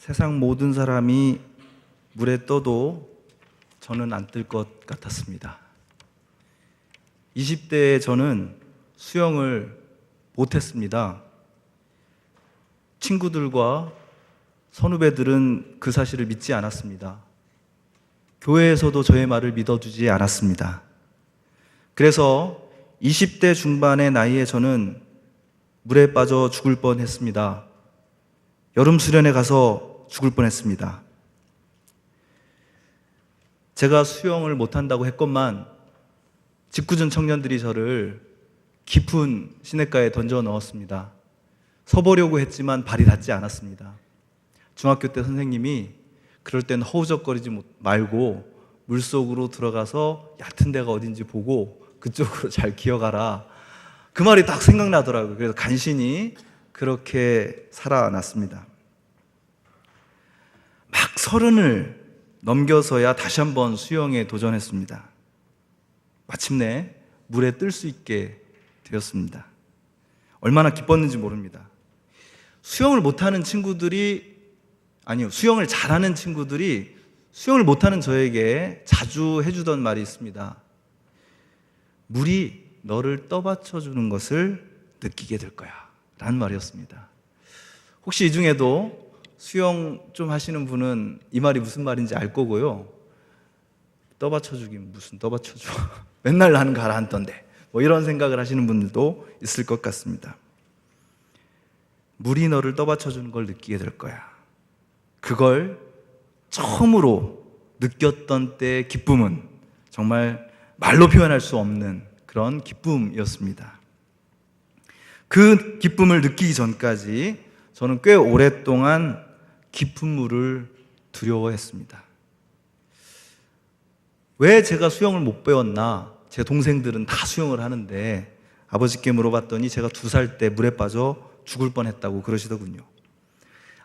세상 모든 사람이 물에 떠도 저는 안 뜰 것 같았습니다. 20대에 저는 수영을 못했습니다. 친구들과 선후배들은 그 사실을 믿지 않았습니다. 교회에서도 저의 말을 믿어주지 않았습니다. 그래서 20대 중반의 나이에 저는 물에 빠져 죽을 뻔했습니다. 여름 수련회 가서 죽을 뻔했습니다. 제가 수영을 못한다고 했건만 직구준 청년들이 저를 깊은 시냇가에 던져 넣었습니다. 서보려고 했지만 발이 닿지 않았습니다. 중학교 때 선생님이 그럴 땐 허우적거리지 말고 물속으로 들어가서 얕은 데가 어딘지 보고 그쪽으로 잘 기어가라. 그 말이 딱 생각나더라고요. 그래서 간신히 그렇게 살아났습니다. 막 30을 넘겨서야 다시 한번 수영에 도전했습니다. 마침내 물에 뜰 수 있게 되었습니다. 얼마나 기뻤는지 모릅니다. 수영을 못하는 친구들이, 수영을 잘하는 친구들이 수영을 못하는 저에게 자주 해주던 말이 있습니다. 물이 너를 떠받쳐주는 것을 느끼게 될 거야 라는 말이었습니다. 혹시 이 중에도 수영 좀 하시는 분은 이 말이 무슨 말인지 알 거고요. 떠받쳐주긴 무슨 떠받쳐줘. 맨날 나는 가라앉던데. 이런 생각을 하시는 분들도 있을 것 같습니다. 물이 너를 떠받쳐주는 걸 느끼게 될 거야. 그걸 처음으로 느꼈던 때의 기쁨은 정말 말로 표현할 수 없는 그런 기쁨이었습니다. 그 기쁨을 느끼기 전까지 저는 꽤 오랫동안 깊은 물을 두려워했습니다. 왜 제가 수영을 못 배웠나? 제 동생들은 다 수영을 하는데 아버지께 물어봤더니 제가 2살 때 물에 빠져 죽을 뻔했다고 그러시더군요.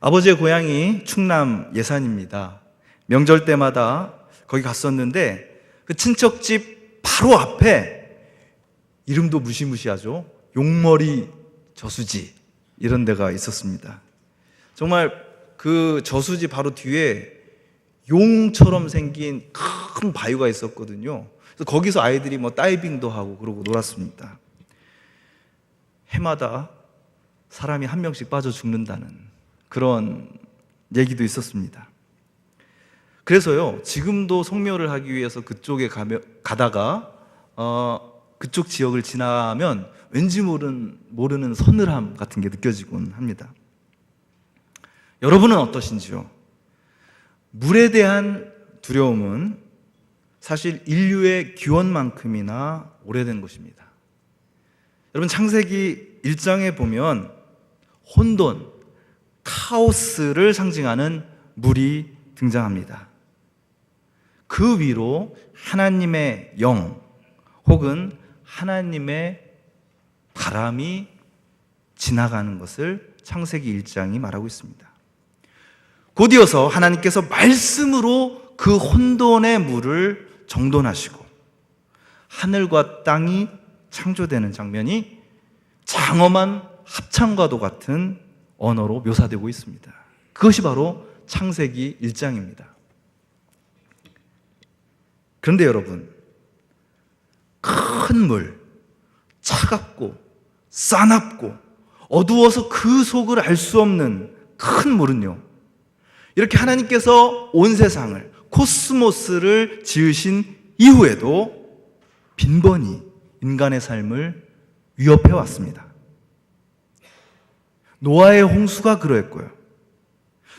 아버지의 고향이 충남 예산입니다. 명절 때마다 거기 갔었는데 그 친척집 바로 앞에 이름도 무시무시하죠. 용머리 저수지 이런 데가 있었습니다. 정말 그 저수지 바로 뒤에 용처럼 생긴 큰 바위가 있었거든요. 그래서 거기서 아이들이 다이빙도 하고 그러고 놀았습니다. 해마다 사람이 한 명씩 빠져 죽는다는 그런 얘기도 있었습니다. 그래서요, 지금도 성묘를 하기 위해서 그쪽에 가다가 그쪽 지역을 지나면 왠지 모르는 서늘함 같은 게 느껴지곤 합니다. 여러분은 어떠신지요? 물에 대한 두려움은 사실 인류의 기원만큼이나 오래된 것입니다. 여러분, 창세기 1장에 보면 혼돈, 카오스를 상징하는 물이 등장합니다. 그 위로 하나님의 영 혹은 하나님의 바람이 지나가는 것을 창세기 1장이 말하고 있습니다. 곧이어서 하나님께서 말씀으로 그 혼돈의 물을 정돈하시고 하늘과 땅이 창조되는 장면이 장엄한 합창과도 같은 언어로 묘사되고 있습니다. 그것이 바로 창세기 1장입니다. 그런데 여러분, 큰 물, 차갑고 싸납고 어두워서 그 속을 알 수 없는 큰 물은요, 이렇게 하나님께서 온 세상을, 코스모스를 지으신 이후에도 빈번히 인간의 삶을 위협해 왔습니다. 노아의 홍수가 그러했고요.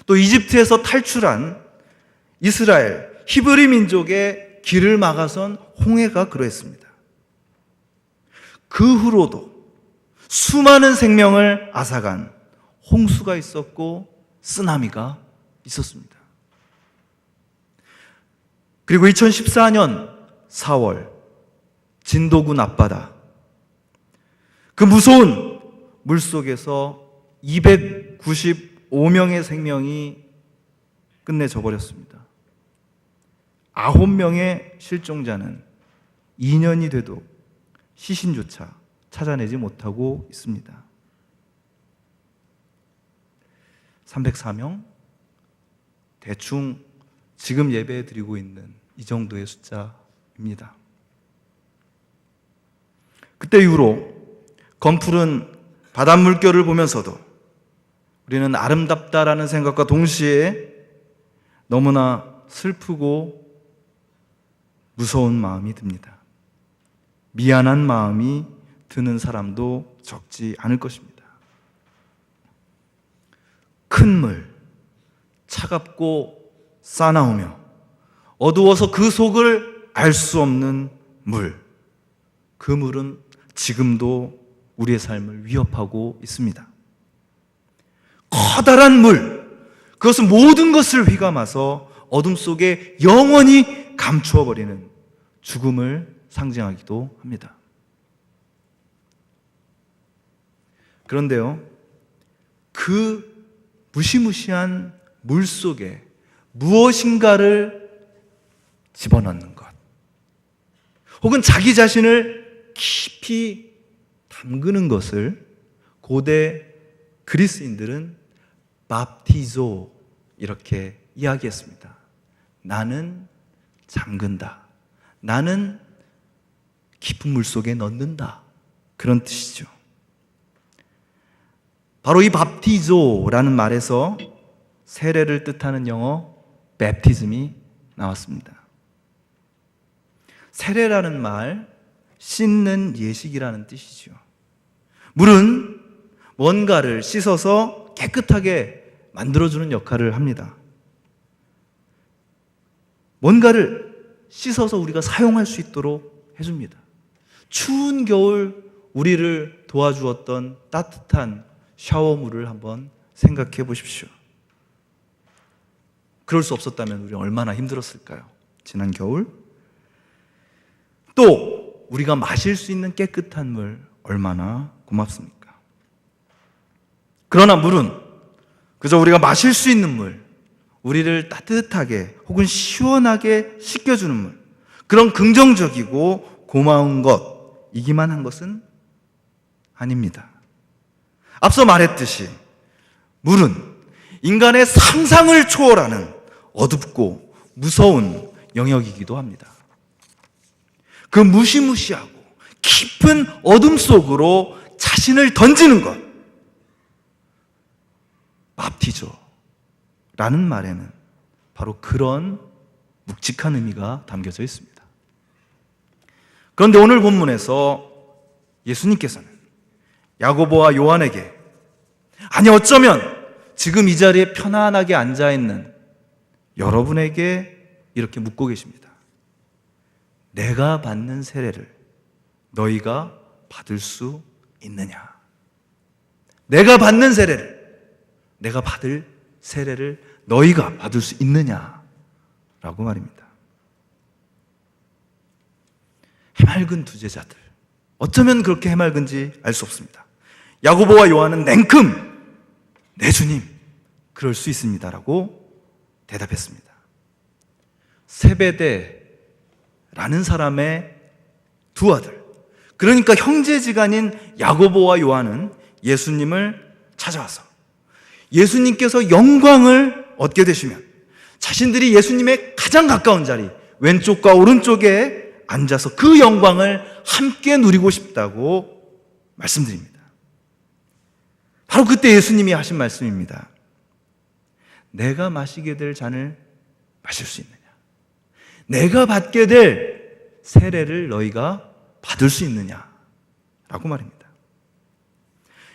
또 이집트에서 탈출한 이스라엘, 히브리 민족의 길을 막아선 홍해가 그러했습니다. 그 후로도 수많은 생명을 앗아간 홍수가 있었고 쓰나미가 있었습니다. 그리고 2014년 4월 진도군 앞바다, 그 무서운 물속에서 295명의 생명이 끝내져 버렸습니다. 9명의 실종자는 2년이 돼도 시신조차 찾아내지 못하고 있습니다. 304명, 대충 지금 예배 드리고 있는 이 정도의 숫자입니다. 그때 이후로 검풀은 바닷물결을 보면서도 우리는 아름답다라는 생각과 동시에 너무나 슬프고 무서운 마음이 듭니다. 미안한 마음이 드는 사람도 적지 않을 것입니다. 큰 물, 차갑고 싸나우며 어두워서 그 속을 알 수 없는 물, 그 물은 지금도 우리의 삶을 위협하고 있습니다. 커다란 물, 그것은 모든 것을 휘감아서 어둠 속에 영원히 감추어버리는 죽음을 상징하기도 합니다. 그런데요, 그 무시무시한 물 속에 무엇인가를 집어넣는 것, 혹은 자기 자신을 깊이 담그는 것을 고대 그리스인들은 밥티조 이렇게 이야기했습니다. 나는 잠근다. 나는 깊은 물 속에 넣는다. 그런 뜻이죠. 바로 이 밥티조라는 말에서 세례를 뜻하는 영어 베프티즘이 나왔습니다. 세례라는 말, 씻는 예식이라는 뜻이죠. 물은 뭔가를 씻어서 깨끗하게 만들어주는 역할을 합니다. 뭔가를 씻어서 우리가 사용할 수 있도록 해줍니다. 추운 겨울 우리를 도와주었던 따뜻한 샤워물을 한번 생각해 보십시오. 그럴 수 없었다면 우리 얼마나 힘들었을까요? 지난 겨울. 또 우리가 마실 수 있는 깨끗한 물 얼마나 고맙습니까? 그러나 물은 그저 우리가 마실 수 있는 물, 우리를 따뜻하게 혹은 시원하게 씻겨주는 물, 그런 긍정적이고 고마운 것이기만 한 것은 아닙니다. 앞서 말했듯이 물은 인간의 상상을 초월하는 어둡고 무서운 영역이기도 합니다. 그 무시무시하고 깊은 어둠 속으로 자신을 던지는 것, 밥티조라는 말에는 바로 그런 묵직한 의미가 담겨져 있습니다. 그런데 오늘 본문에서 예수님께서는 야고보와 요한에게, 아니 어쩌면 지금 이 자리에 편안하게 앉아있는 여러분에게 이렇게 묻고 계십니다. 내가 받는 세례를 너희가 받을 수 있느냐? 내가 받는 세례를, 내가 받을 세례를 너희가 받을 수 있느냐? 라고 말입니다. 해맑은 두 제자들, 어쩌면 그렇게 해맑은지 알 수 없습니다. 야고보와 요한은 냉큼 네 주님, 그럴 수 있습니다라고 대답했습니다. 세베대라는 사람의 두 아들, 그러니까 형제지간인 야고보와 요한은 예수님을 찾아와서 예수님께서 영광을 얻게 되시면 자신들이 예수님의 가장 가까운 자리, 왼쪽과 오른쪽에 앉아서 그 영광을 함께 누리고 싶다고 말씀드립니다. 바로 그때 예수님이 하신 말씀입니다. 내가 마시게 될 잔을 마실 수 있느냐? 내가 받게 될 세례를 너희가 받을 수 있느냐? 라고 말입니다.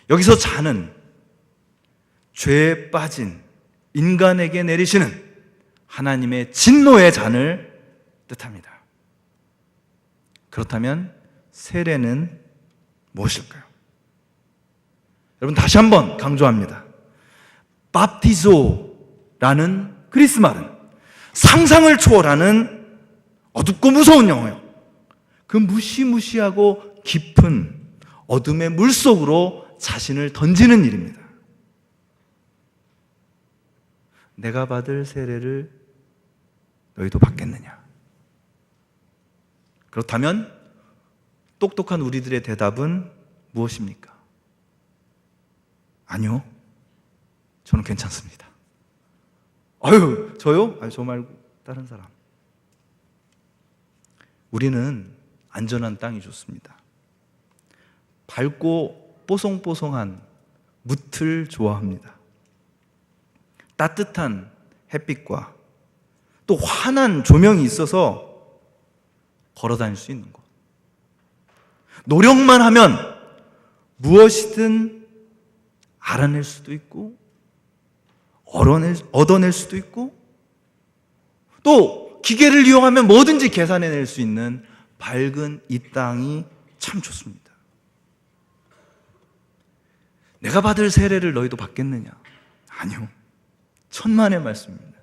여기서 잔은 죄에 빠진 인간에게 내리시는 하나님의 진노의 잔을 뜻합니다. 그렇다면 세례는 무엇일까요? 여러분, 다시 한번 강조합니다. 밥티조라는 그리스 말은 상상을 초월하는 어둡고 무서운 영역, 그 무시무시하고 깊은 어둠의 물속으로 자신을 던지는 일입니다. 내가 받을 세례를 너희도 받겠느냐? 그렇다면 똑똑한 우리들의 대답은 무엇입니까? 아니요, 저는 괜찮습니다. 아유, 저요? 아유, 저 말고 다른 사람. 우리는 안전한 땅이 좋습니다. 밝고 뽀송뽀송한 무틀 좋아합니다. 따뜻한 햇빛과 또 환한 조명이 있어서 걸어 다닐 수 있는 것. 노력만 하면 무엇이든 알아낼 수도 있고 얻어낼 수도 있고 또 기계를 이용하면 뭐든지 계산해낼 수 있는 밝은 이 땅이 참 좋습니다. 내가 받을 세례를 너희도 받겠느냐? 아니요. 천만의 말씀입니다.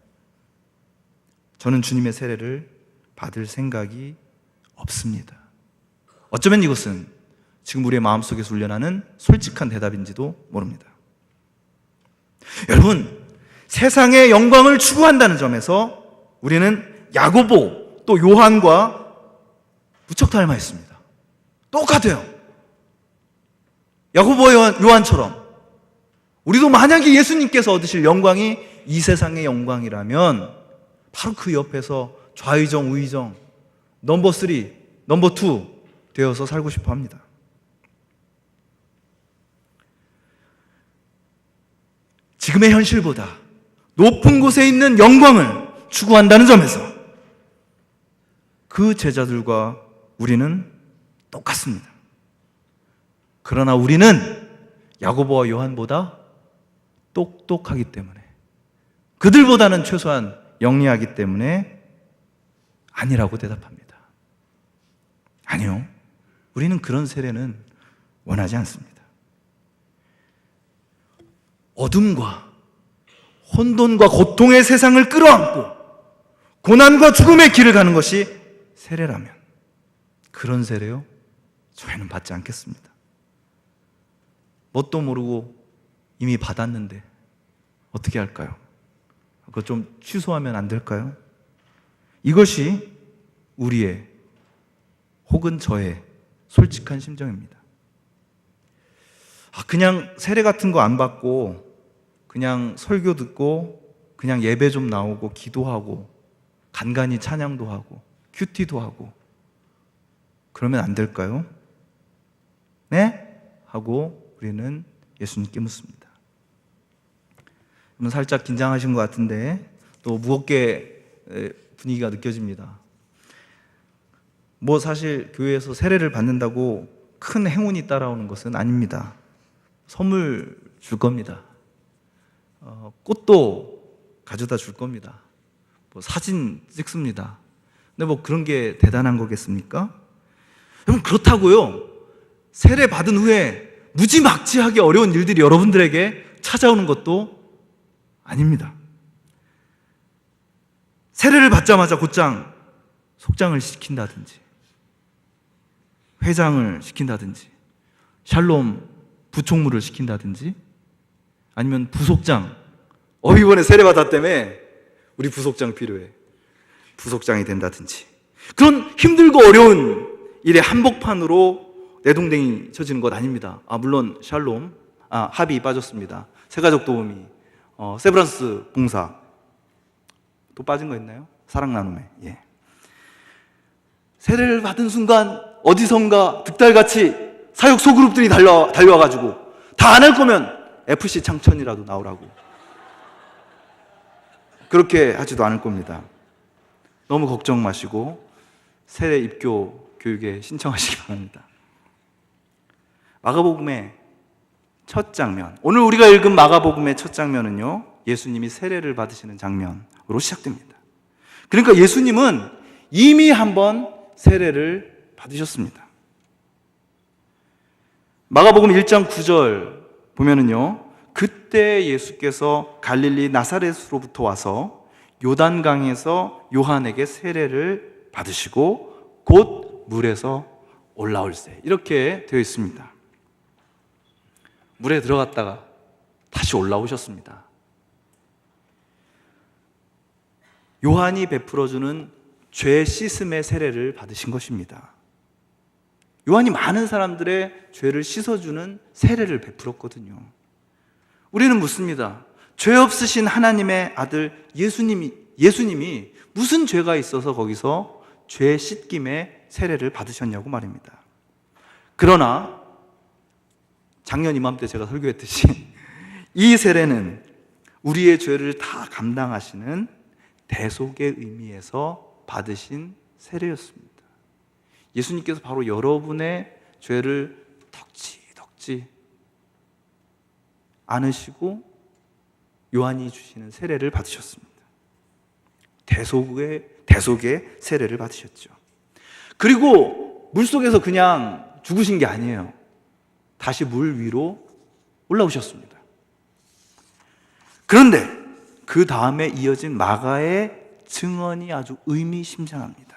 저는 주님의 세례를 받을 생각이 없습니다. 어쩌면 이것은 지금 우리의 마음속에서 훈련하는 솔직한 대답인지도 모릅니다. 여러분, 세상의 영광을 추구한다는 점에서 우리는 야고보 또 요한과 무척 닮아 있습니다. 똑같아요. 야고보와 요한처럼 우리도 만약에 예수님께서 얻으실 영광이 이 세상의 영광이라면 바로 그 옆에서 좌의정 우의정 넘버 3, 넘버 2 되어서 살고 싶어 합니다. 지금의 현실보다 높은 곳에 있는 영광을 추구한다는 점에서 그 제자들과 우리는 똑같습니다. 그러나 우리는 야고보와 요한보다 똑똑하기 때문에, 그들보다는 최소한 영리하기 때문에 아니라고 대답합니다. 아니요, 우리는 그런 세례는 원하지 않습니다. 어둠과 혼돈과 고통의 세상을 끌어안고 고난과 죽음의 길을 가는 것이 세례라면 그런 세례요? 저희는 받지 않겠습니다. 뭣도 모르고 이미 받았는데 어떻게 할까요? 그거 좀 취소하면 안 될까요? 이것이 우리의 혹은 저의 솔직한 심정입니다. 그냥 세례 같은 거 안 받고 그냥 설교 듣고 그냥 예배 좀 나오고 기도하고 간간히 찬양도 하고 큐티도 하고 그러면 안 될까요? 네? 하고 우리는 예수님께 묻습니다. 살짝 긴장하신 것 같은데 또 무겁게 분위기가 느껴집니다. 사실 교회에서 세례를 받는다고 큰 행운이 따라오는 것은 아닙니다. 선물 줄 겁니다. 꽃도 가져다 줄 겁니다. 사진 찍습니다. 근데 그런 게 대단한 거겠습니까? 여러분, 그렇다고요 세례 받은 후에 무지막지하게 어려운 일들이 여러분들에게 찾아오는 것도 아닙니다. 세례를 받자마자 곧장 속장을 시킨다든지 회장을 시킨다든지 샬롬 부총무를 시킨다든지 아니면 부속장, 이번에 세례 받았다며 우리 부속장 필요해, 부속장이 된다든지 그런 힘들고 어려운 일의 한복판으로 내동댕이 쳐지는 것 아닙니다. 물론 샬롬, 합의 빠졌습니다. 새가족 도우미, 세브란스 봉사 또 빠진 거 있나요? 사랑 나눔에. 세례를 받은 순간 어디선가 득달같이 사역 소그룹들이 달려와가지고 다 안 할 거면 FC 창천이라도 나오라고. 그렇게 하지도 않을 겁니다. 너무 걱정 마시고 세례 입교 교육에 신청하시기 바랍니다. 마가복음의 첫 장면, 오늘 우리가 읽은 마가복음의 첫 장면은요, 예수님이 세례를 받으시는 장면으로 시작됩니다. 그러니까 예수님은 이미 한번 세례를 받으셨습니다. 마가복음 1장 9절 보면은요, 그때 예수께서 갈릴리 나사렛으로부터 와서 요단강에서 요한에게 세례를 받으시고 곧 물에서 올라올세, 이렇게 되어 있습니다. 물에 들어갔다가 다시 올라오셨습니다. 요한이 베풀어주는 죄 씻음의 세례를 받으신 것입니다. 요한이 많은 사람들의 죄를 씻어주는 세례를 베풀었거든요. 우리는 묻습니다. 죄 없으신 하나님의 아들 예수님이 무슨 죄가 있어서 거기서 죄 씻김의 세례를 받으셨냐고 말입니다. 그러나 작년 이맘때 제가 설교했듯이 이 세례는 우리의 죄를 다 감당하시는 대속의 의미에서 받으신 세례였습니다. 예수님께서 바로 여러분의 죄를 덕지 않으시고 요한이 주시는 세례를 받으셨습니다. 대속의 세례를 받으셨죠. 그리고 물속에서 그냥 죽으신 게 아니에요. 다시 물 위로 올라오셨습니다. 그런데 그 다음에 이어진 마가의 증언이 아주 의미심장합니다.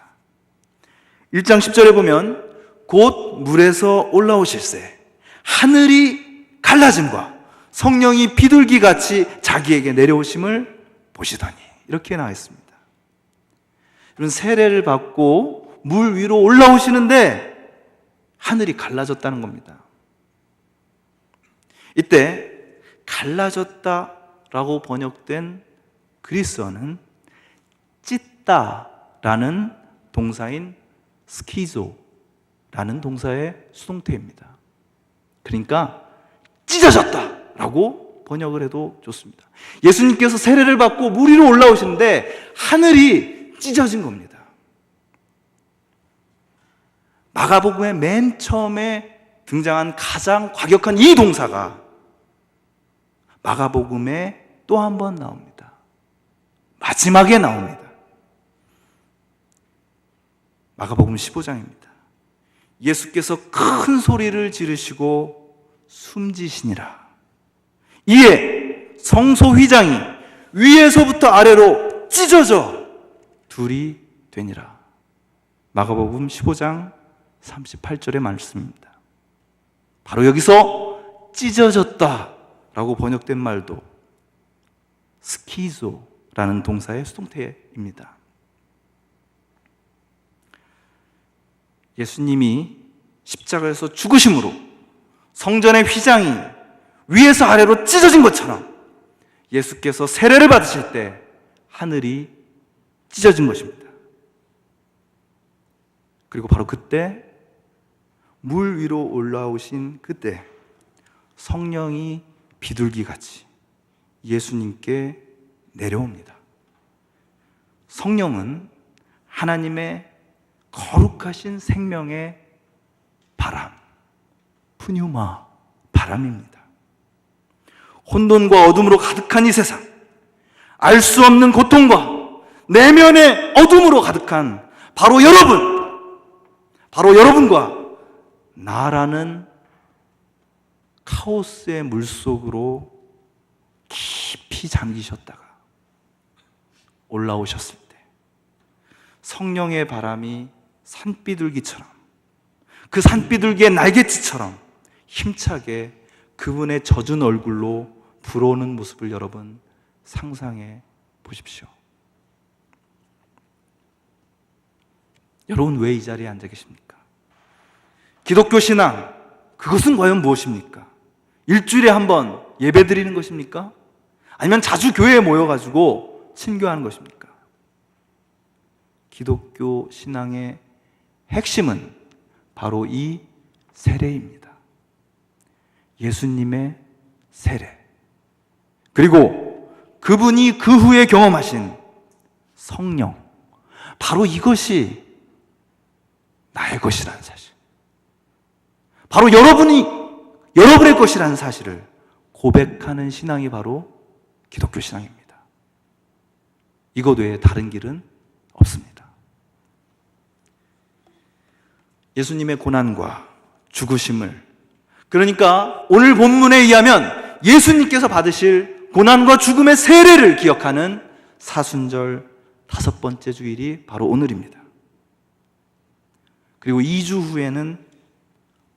1장 10절에 보면 곧 물에서 올라오실새 하늘이 갈라짐과 성령이 비둘기같이 자기에게 내려오심을 보시더니, 이렇게 나와 있습니다. 여러분, 세례를 받고 물 위로 올라오시는데 하늘이 갈라졌다는 겁니다. 이때 갈라졌다라고 번역된 그리스어는 찢다라는 동사인 스키조라는 동사의 수동태입니다. 그러니까 찢어졌다라고 번역을 해도 좋습니다. 예수님께서 세례를 받고 물 위로 올라오시는데 하늘이 찢어진 겁니다. 마가복음의 맨 처음에 등장한 가장 과격한 이 동사가 마가복음에 또 한 번 나옵니다. 마지막에 나옵니다. 마가복음 15장입니다. 예수께서 큰 소리를 지르시고 숨지시니라. 이에 성소 휘장이 위에서부터 아래로 찢어져 둘이 되니라. 마가복음 15장 38절의 말씀입니다. 바로 여기서 찢어졌다라고 번역된 말도 스키조라는 동사의 수동태입니다. 예수님이 십자가에서 죽으심으로 성전의 휘장이 위에서 아래로 찢어진 것처럼 예수께서 세례를 받으실 때 하늘이 찢어진 것입니다. 그리고 바로 그때, 물 위로 올라오신 그때 성령이 비둘기같이 예수님께 내려옵니다. 성령은 하나님의 거룩하신 생명의 바람, 푸뉴마, 바람입니다. 혼돈과 어둠으로 가득한 이 세상, 알 수 없는 고통과 내면의 어둠으로 가득한 바로 여러분과 나라는 카오스의 물속으로 깊이 잠기셨다가 올라오셨을 때 성령의 바람이 산비둘기처럼, 그 산비둘기의 날갯짓처럼 힘차게 그분의 젖은 얼굴로 불어오는 모습을 여러분 상상해 보십시오. 여러분, 왜 이 자리에 앉아 계십니까? 기독교 신앙, 그것은 과연 무엇입니까? 일주일에 한 번 예배 드리는 것입니까? 아니면 자주 교회에 모여가지고 친교하는 것입니까? 기독교 신앙의 핵심은 바로 이 세례입니다. 예수님의 세례, 그리고 그분이 그 후에 경험하신 성령, 바로 이것이 나의 것이라는 사실, 바로 여러분의 것이라는 사실을 고백하는 신앙이 바로 기독교 신앙입니다. 이것 외에 다른 길은 없습니다. 예수님의 고난과 죽으심을, 그러니까 오늘 본문에 의하면 예수님께서 받으실 고난과 죽음의 세례를 기억하는 사순절 5번째 주일이 바로 오늘입니다. 그리고 2주 후에는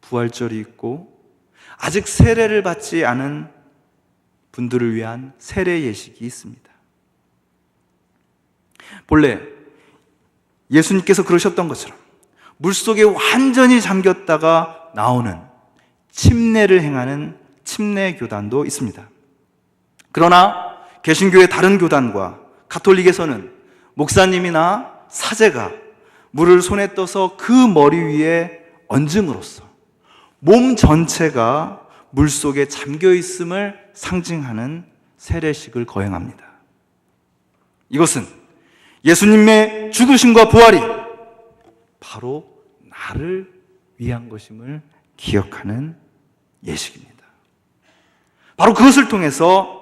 부활절이 있고, 아직 세례를 받지 않은 분들을 위한 세례 예식이 있습니다. 본래 예수님께서 그러셨던 것처럼 물속에 완전히 잠겼다가 나오는 침례를 행하는 침례 교단도 있습니다. 그러나 개신교의 다른 교단과 가톨릭에서는 목사님이나 사제가 물을 손에 떠서 그 머리 위에 얹음으로써 몸 전체가 물 속에 잠겨 있음을 상징하는 세례식을 거행합니다. 이것은 예수님의 죽으심과 부활이 바로 나를 위한 것임을 기억하는 예식입니다. 바로 그것을 통해서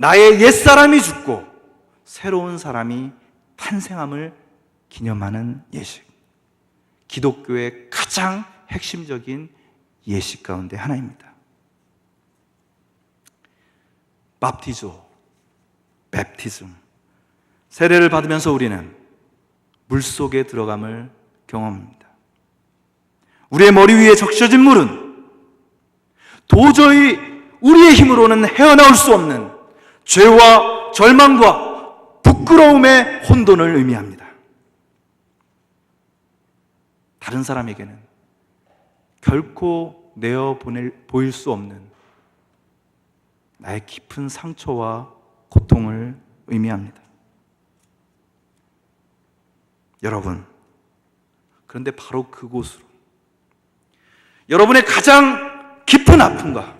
나의 옛사람이 죽고 새로운 사람이 탄생함을 기념하는 예식. 기독교의 가장 핵심적인 예식 가운데 하나입니다. 밥티조, 맵티즘, 세례를 받으면서 우리는 물속에 들어감을 경험합니다. 우리의 머리 위에 적셔진 물은 도저히 우리의 힘으로는 헤어나올 수 없는 죄와 절망과 부끄러움의 혼돈을 의미합니다. 다른 사람에게는 결코 보일 수 없는 나의 깊은 상처와 고통을 의미합니다. 여러분, 그런데 바로 그곳으로 여러분의 가장 깊은 아픔과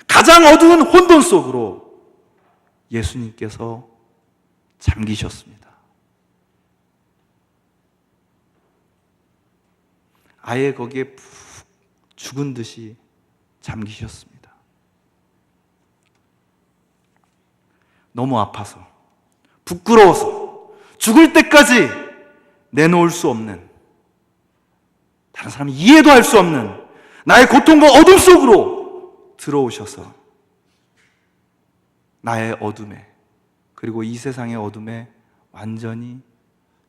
가장 어두운 혼돈 속으로 예수님께서 잠기셨습니다. 아예 거기에 푹 죽은 듯이 잠기셨습니다. 너무 아파서, 부끄러워서, 죽을 때까지 내놓을 수 없는, 다른 사람이 이해도 할 수 없는 나의 고통과 어둠 속으로 들어오셔서 나의 어둠에, 그리고 이 세상의 어둠에 완전히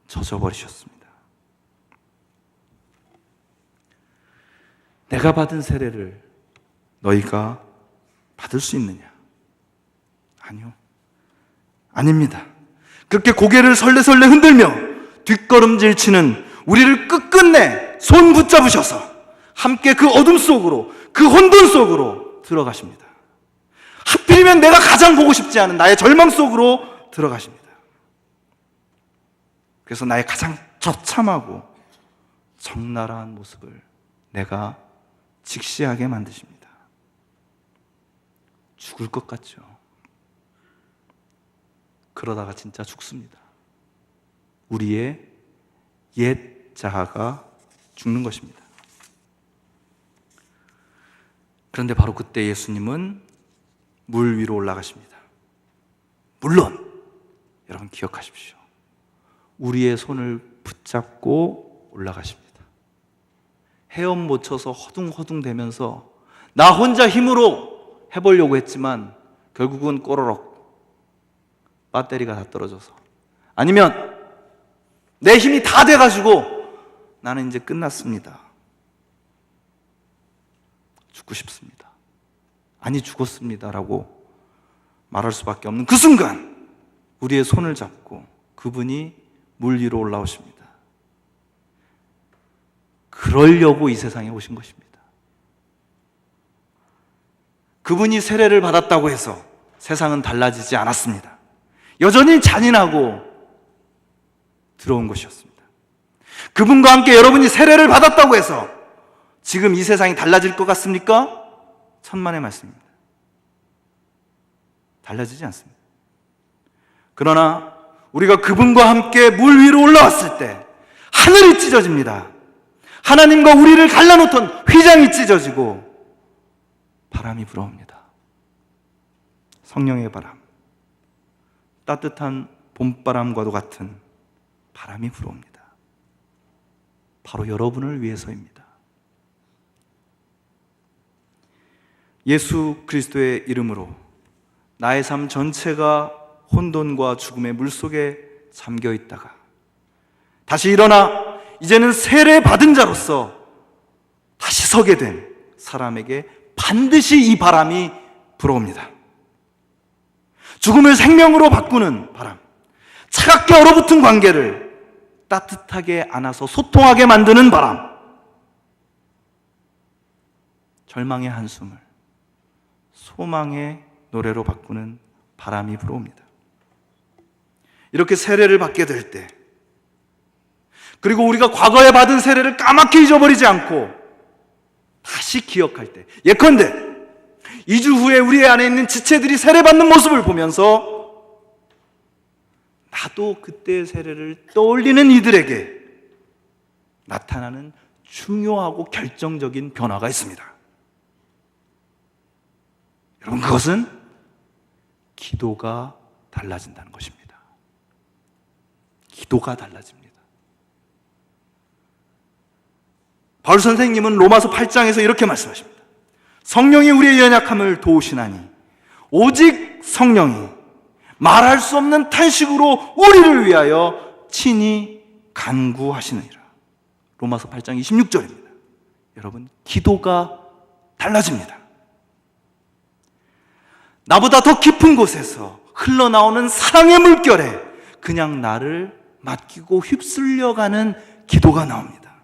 젖어버리셨습니다. 내가 받은 세례를 너희가 받을 수 있느냐? 아니요. 아닙니다. 그렇게 고개를 설레설레 흔들며 뒷걸음질 치는 우리를 끝끝내 손 붙잡으셔서 함께 그 어둠 속으로, 그 혼돈 속으로 들어가십니다. 하필이면 내가 가장 보고 싶지 않은 나의 절망 속으로 들어가십니다. 그래서 나의 가장 처참하고 적나라한 모습을 내가 직시하게 만드십니다. 죽을 것 같죠? 그러다가 진짜 죽습니다. 우리의 옛 자아가 죽는 것입니다. 그런데 바로 그때 예수님은 물 위로 올라가십니다. 물론 여러분 기억하십시오. 우리의 손을 붙잡고 올라가십니다. 헤엄 못 쳐서 허둥허둥 대면서 나 혼자 힘으로 해보려고 했지만 결국은 꼬르륵 배터리가 다 떨어져서, 아니면 내 힘이 다 돼가지고 나는 이제 끝났습니다, 죽고 싶습니다, 아니 죽었습니다 라고 말할 수밖에 없는 그 순간 우리의 손을 잡고 그분이 물 위로 올라오십니다. 그러려고 이 세상에 오신 것입니다. 그분이 세례를 받았다고 해서 세상은 달라지지 않았습니다. 여전히 잔인하고 들어온 것이었습니다. 그분과 함께 여러분이 세례를 받았다고 해서 지금 이 세상이 달라질 것 같습니까? 천만의 말씀입니다. 달라지지 않습니다. 그러나 우리가 그분과 함께 물 위로 올라왔을 때 하늘이 찢어집니다. 하나님과 우리를 갈라놓던 휘장이 찢어지고 바람이 불어옵니다. 성령의 바람, 따뜻한 봄바람과도 같은 바람이 불어옵니다. 바로 여러분을 위해서입니다. 예수 그리스도의 이름으로 나의 삶 전체가 혼돈과 죽음의 물속에 잠겨 있다가 다시 일어나 이제는 세례 받은 자로서 다시 서게 된 사람에게 반드시 이 바람이 불어옵니다. 죽음을 생명으로 바꾸는 바람, 차갑게 얼어붙은 관계를 따뜻하게 안아서 소통하게 만드는 바람, 절망의 한숨을 소망의 노래로 바꾸는 바람이 불어옵니다. 이렇게 세례를 받게 될 때, 그리고 우리가 과거에 받은 세례를 까맣게 잊어버리지 않고 다시 기억할 때, 예컨대 2주 후에 우리 안에 있는 지체들이 세례받는 모습을 보면서 나도 그때의 세례를 떠올리는 이들에게 나타나는 중요하고 결정적인 변화가 있습니다. 여러분, 그것은 기도가 달라진다는 것입니다. 기도가 달라집니다. 바울 선생님은 로마서 8장에서 이렇게 말씀하십니다. 성령이 우리의 연약함을 도우시나니 오직 성령이 말할 수 없는 탄식으로 우리를 위하여 친히 간구하시느니라. 로마서 8장 26절입니다. 여러분, 기도가 달라집니다. 나보다 더 깊은 곳에서 흘러나오는 사랑의 물결에 그냥 나를 맡기고 휩쓸려가는 기도가 나옵니다.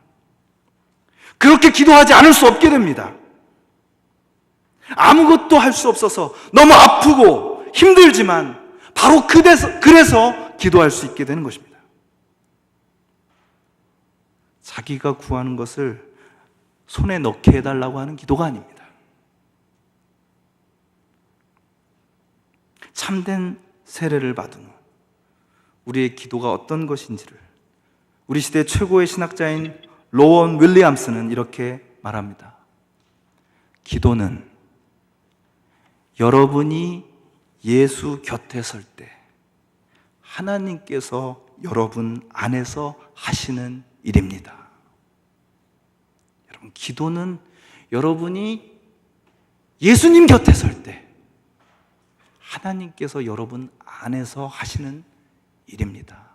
그렇게 기도하지 않을 수 없게 됩니다. 아무것도 할 수 없어서 너무 아프고 힘들지만 바로 그래서 기도할 수 있게 되는 것입니다. 자기가 구하는 것을 손에 넣게 해달라고 하는 기도가 아닙니다. 참된 세례를 받은 후 우리의 기도가 어떤 것인지를 우리 시대 최고의 신학자인 로원 윌리엄스는 이렇게 말합니다. 기도는 여러분이 예수 곁에 설 때 하나님께서 여러분 안에서 하시는 일입니다. 여러분, 기도는 여러분이 예수님 곁에 설 때 하나님께서 여러분 안에서 하시는 일입니다.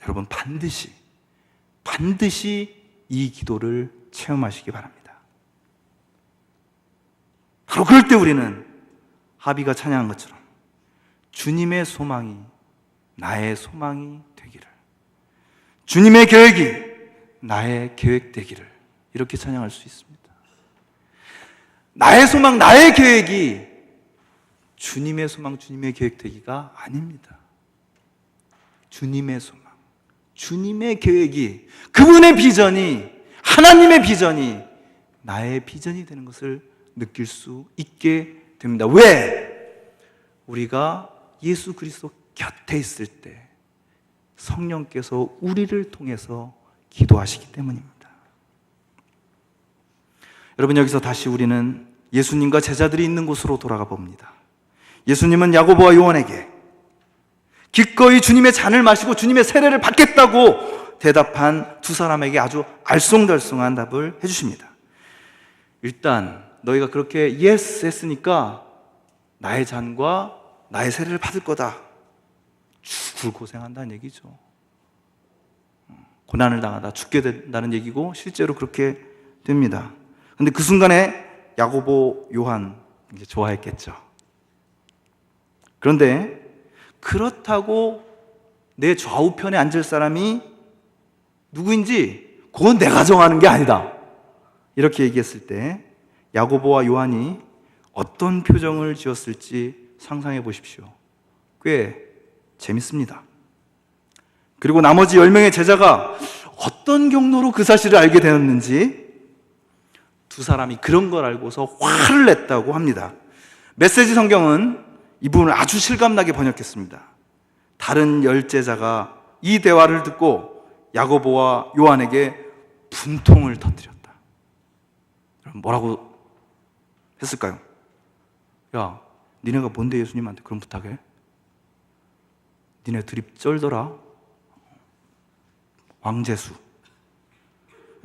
여러분, 반드시 이 기도를 체험하시기 바랍니다. 바로 그럴 때 우리는 하비가 찬양한 것처럼 주님의 소망이 나의 소망이 되기를, 주님의 계획이 나의 계획 되기를, 이렇게 찬양할 수 있습니다. 나의 소망, 나의 계획이 주님의 소망, 주님의 계획 되기가 아닙니다. 주님의 소망, 주님의 계획이, 그분의 비전이, 하나님의 비전이 나의 비전이 되는 것을 느낄 수 있게 됩니다. 왜? 우리가 예수 그리스도 곁에 있을 때 성령께서 우리를 통해서 기도하시기 때문입니다. 여러분, 여기서 다시 우리는 예수님과 제자들이 있는 곳으로 돌아가 봅니다. 예수님은 야고보와 요한에게 기꺼이 주님의 잔을 마시고 주님의 세례를 받겠다고 대답한 두 사람에게 아주 알쏭달쏭한 답을 해주십니다. 일단 너희가 그렇게 예스 했으니까 나의 잔과 나의 세례를 받을 거다. 죽을 고생한다는 얘기죠. 고난을 당하다 죽게 된다는 얘기고 실제로 그렇게 됩니다. 근데 그 순간에 야고보, 요한 이제 좋아했겠죠. 그런데 그렇다고 내 좌우편에 앉을 사람이 누구인지 그건 내가 정하는 게 아니다. 이렇게 얘기했을 때 야고보와 요한이 어떤 표정을 지었을지 상상해 보십시오. 꽤 재밌습니다. 그리고 나머지 10명의 제자가 어떤 경로로 그 사실을 알게 되었는지 두 사람이 그런 걸 알고서 화를 냈다고 합니다. 메시지 성경은 이 부분을 아주 실감나게 번역했습니다. 다른 10제자가 이 대화를 듣고 야고보와 요한에게 분통을 터뜨렸다. 뭐라고 했을까요? 야, 니네가 뭔데 예수님한테 그런 부탁해? 니네 드립 쩔더라. 왕재수.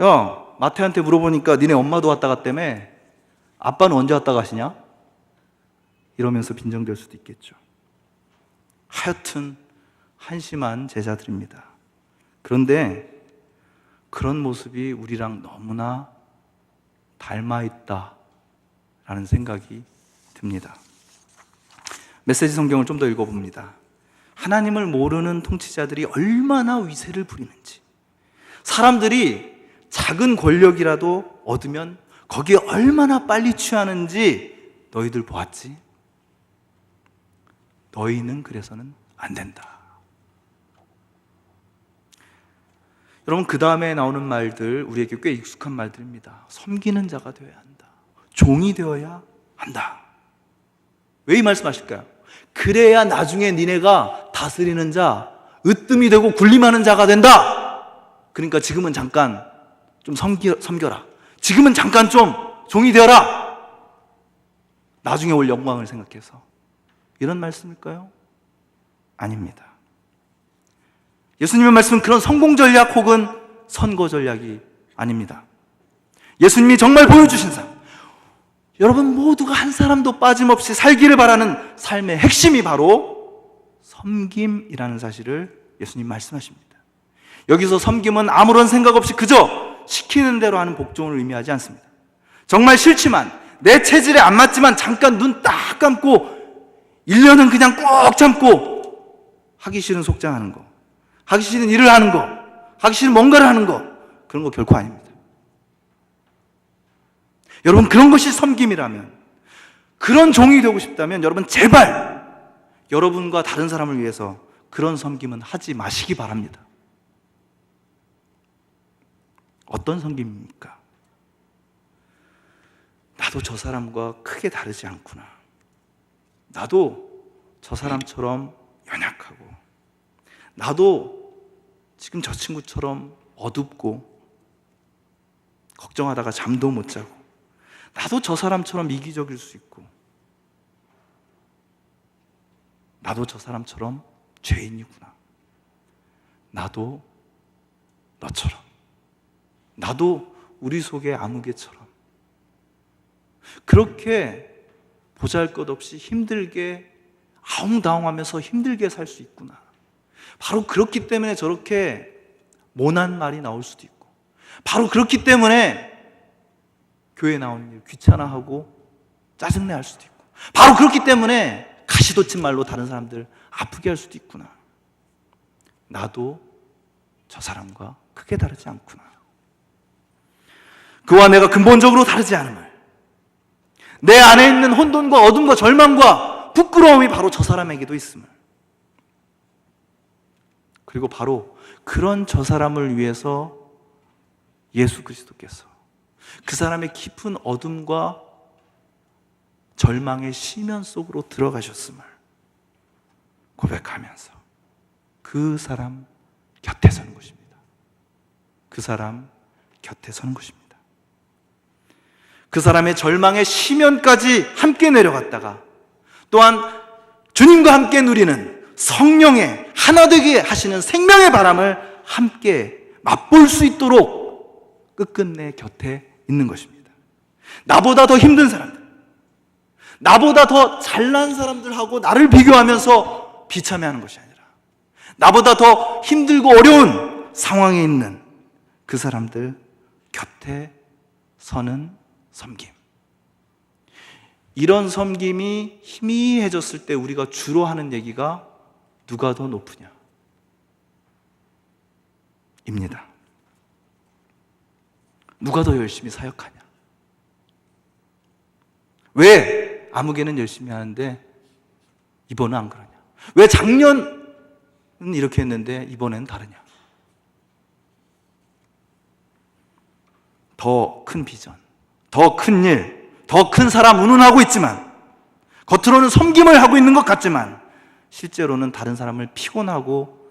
야, 마태한테 물어보니까 니네 엄마도 왔다 갔다며. 아빠는 언제 왔다 가시냐? 이러면서 빈정될 수도 있겠죠. 하여튼 한심한 제자들입니다. 그런데 그런 모습이 우리랑 너무나 닮아있다라는 생각이 듭니다. 메시지 성경을 좀 더 읽어봅니다. 하나님을 모르는 통치자들이 얼마나 위세를 부리는지, 사람들이 작은 권력이라도 얻으면 거기에 얼마나 빨리 취하는지 너희들 보았지? 너희는 그래서는 안 된다. 여러분, 그 다음에 나오는 말들 우리에게 꽤 익숙한 말들입니다. 섬기는 자가 되어야 한다. 종이 되어야 한다. 왜 이 말씀하실까요? 그래야 나중에 니네가 다스리는 자, 으뜸이 되고 군림하는 자가 된다. 그러니까 지금은 잠깐 좀 섬겨라. 지금은 잠깐 좀 종이 되어라. 나중에 올 영광을 생각해서. 이런 말씀일까요? 아닙니다. 예수님의 말씀은 그런 성공 전략 혹은 선거 전략이 아닙니다. 예수님이 정말 보여주신 삶, 여러분 모두가 한 사람도 빠짐없이 살기를 바라는 삶의 핵심이 바로 섬김이라는 사실을 예수님 말씀하십니다. 여기서 섬김은 아무런 생각 없이 그저 시키는 대로 하는 복종을 의미하지 않습니다. 정말 싫지만, 내 체질에 안 맞지만 잠깐 눈 딱 감고 1년은 그냥 꼭 참고 하기 싫은 속장하는 거, 하기 싫은 일을 하는 거, 하기 싫은 뭔가를 하는 거, 그런 거 결코 아닙니다. 여러분, 그런 것이 섬김이라면, 그런 종이 되고 싶다면 여러분 제발 여러분과 다른 사람을 위해서 그런 섬김은 하지 마시기 바랍니다. 어떤 섬김입니까? 나도 저 사람과 크게 다르지 않구나. 나도 저 사람처럼 연약하고, 나도 지금 저 친구처럼 어둡고 걱정하다가 잠도 못 자고, 나도 저 사람처럼 이기적일 수 있고, 나도 저 사람처럼 죄인이구나. 나도 너처럼, 나도 우리 속의 아무개처럼 그렇게 보잘것없이 힘들게 아웅다웅하면서 힘들게 살 수 있구나. 바로 그렇기 때문에 저렇게 모난 말이 나올 수도 있고, 바로 그렇기 때문에 교회 나오는 일 귀찮아하고 짜증내 할 수도 있고, 바로 그렇기 때문에 가시돋친 말로 다른 사람들 아프게 할 수도 있구나. 나도 저 사람과 크게 다르지 않구나. 그와 내가 근본적으로 다르지 않음을, 내 안에 있는 혼돈과 어둠과 절망과 부끄러움이 바로 저 사람에게도 있음을, 그리고 바로 그런 저 사람을 위해서 예수 그리스도께서 그 사람의 깊은 어둠과 절망의 심연 속으로 들어가셨음을 고백하면서 그 사람 곁에 서는 것입니다. 그 사람 곁에 서는 것입니다. 그 사람의 절망의 심연까지 함께 내려갔다가, 또한 주님과 함께 누리는 성령의 하나 되게 하시는 생명의 바람을 함께 맛볼 수 있도록 끝끝내 곁에 있는 것입니다. 나보다 더 힘든 사람들, 나보다 더 잘난 사람들하고 나를 비교하면서 비참해하는 것이 아니라, 나보다 더 힘들고 어려운 상황에 있는 그 사람들 곁에 서는 섬김. 이런 섬김이 희미해졌을 때 우리가 주로 하는 얘기가 누가 더 높으냐 입니다. 누가 더 열심히 사역하냐. 왜 아무개는 열심히 하는데 이번은 안 그러냐. 왜 작년은 이렇게 했는데 이번엔 다르냐. 더 큰 비전, 더 큰 일, 더 큰 사람 운운하고 있지만, 겉으로는 섬김을 하고 있는 것 같지만 실제로는 다른 사람을 피곤하고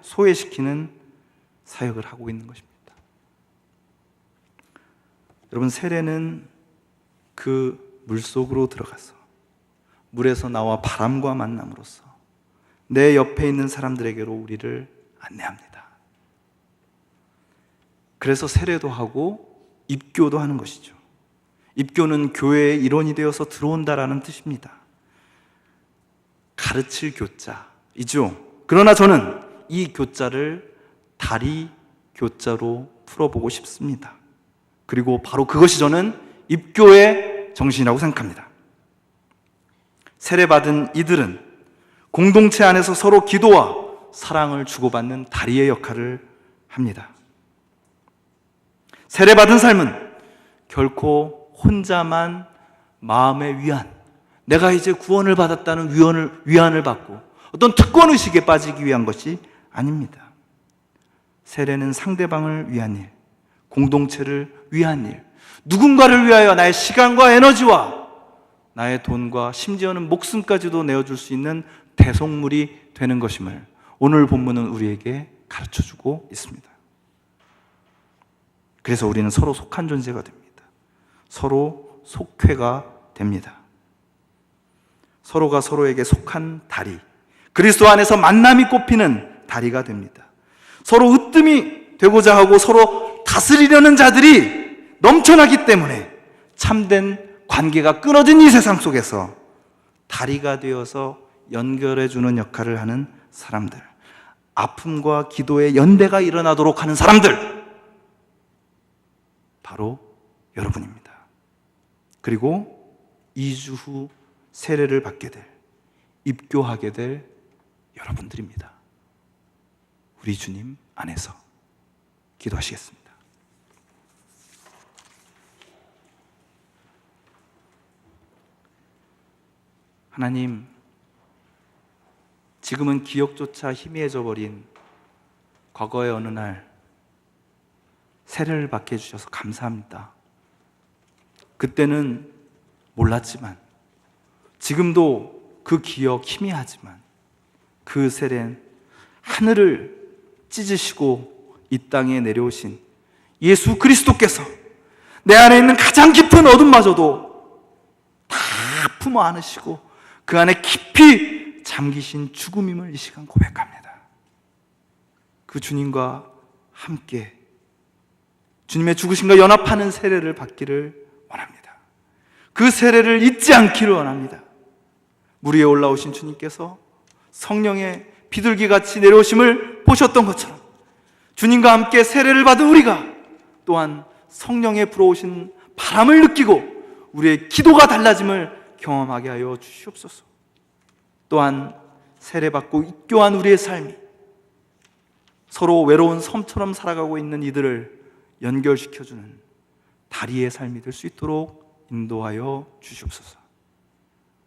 소외시키는 사역을 하고 있는 것입니다. 여러분, 세례는 그 물속으로 들어가서 물에서 나와 바람과 만남으로써 내 옆에 있는 사람들에게로 우리를 안내합니다. 그래서 세례도 하고 입교도 하는 것이죠. 입교는 교회의 일원이 되어서 들어온다라는 뜻입니다. 가르칠 교자이죠. 그러나 저는 이 교자를 다리 교자로 풀어보고 싶습니다. 그리고 바로 그것이 저는 입교의 정신이라고 생각합니다. 세례받은 이들은 공동체 안에서 서로 기도와 사랑을 주고받는 다리의 역할을 합니다. 세례받은 삶은 결코 혼자만 마음의 위안, 내가 이제 구원을 받았다는 위안을 받고 어떤 특권의식에 빠지기 위한 것이 아닙니다. 세례는 상대방을 위한 일, 공동체를 위한 일, 누군가를 위하여 나의 시간과 에너지와 나의 돈과 심지어는 목숨까지도 내어줄 수 있는 대속물이 되는 것임을 오늘 본문은 우리에게 가르쳐주고 있습니다. 그래서 우리는 서로 속한 존재가 됩니다. 서로 속회가 됩니다. 서로가 서로에게 속한 다리, 그리스도 안에서 만남이 꼽히는 다리가 됩니다. 서로 으뜸이 되고자 하고 서로 다스리려는 자들이 넘쳐나기 때문에 참된 관계가 끊어진 이 세상 속에서 다리가 되어서 연결해주는 역할을 하는 사람들, 아픔과 기도의 연대가 일어나도록 하는 사람들, 바로 여러분입니다. 그리고 2주 후 세례를 받게 될, 입교하게 될 여러분들입니다. 우리 주님 안에서 기도하시겠습니다. 하나님, 지금은 기억조차 희미해져 버린 과거의 어느 날 세례를 받게 해주셔서 감사합니다. 그때는 몰랐지만, 지금도 그 기억 희미하지만 그 세례는 하늘을 찢으시고 이 땅에 내려오신 예수 그리스도께서 내 안에 있는 가장 깊은 어둠마저도 다 품어 안으시고 그 안에 깊이 잠기신 죽음임을 이 시간 고백합니다. 그 주님과 함께 주님의 죽으심과 연합하는 세례를 받기를 원합니다. 그 세례를 잊지 않기를 원합니다. 물 위에 올라오신 주님께서 성령의 비둘기같이 내려오심을 보셨던 것처럼 주님과 함께 세례를 받은 우리가 또한 성령의 불어오신 바람을 느끼고 우리의 기도가 달라짐을 경험하게 하여 주시옵소서. 또한 세례받고 입교한 우리의 삶이 서로 외로운 섬처럼 살아가고 있는 이들을 연결시켜주는 다리의 삶이 될 수 있도록 인도하여 주시옵소서.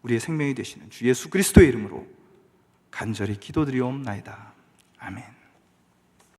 우리의 생명이 되시는 주 예수 그리스도의 이름으로 간절히 기도드리옵나이다. 아멘.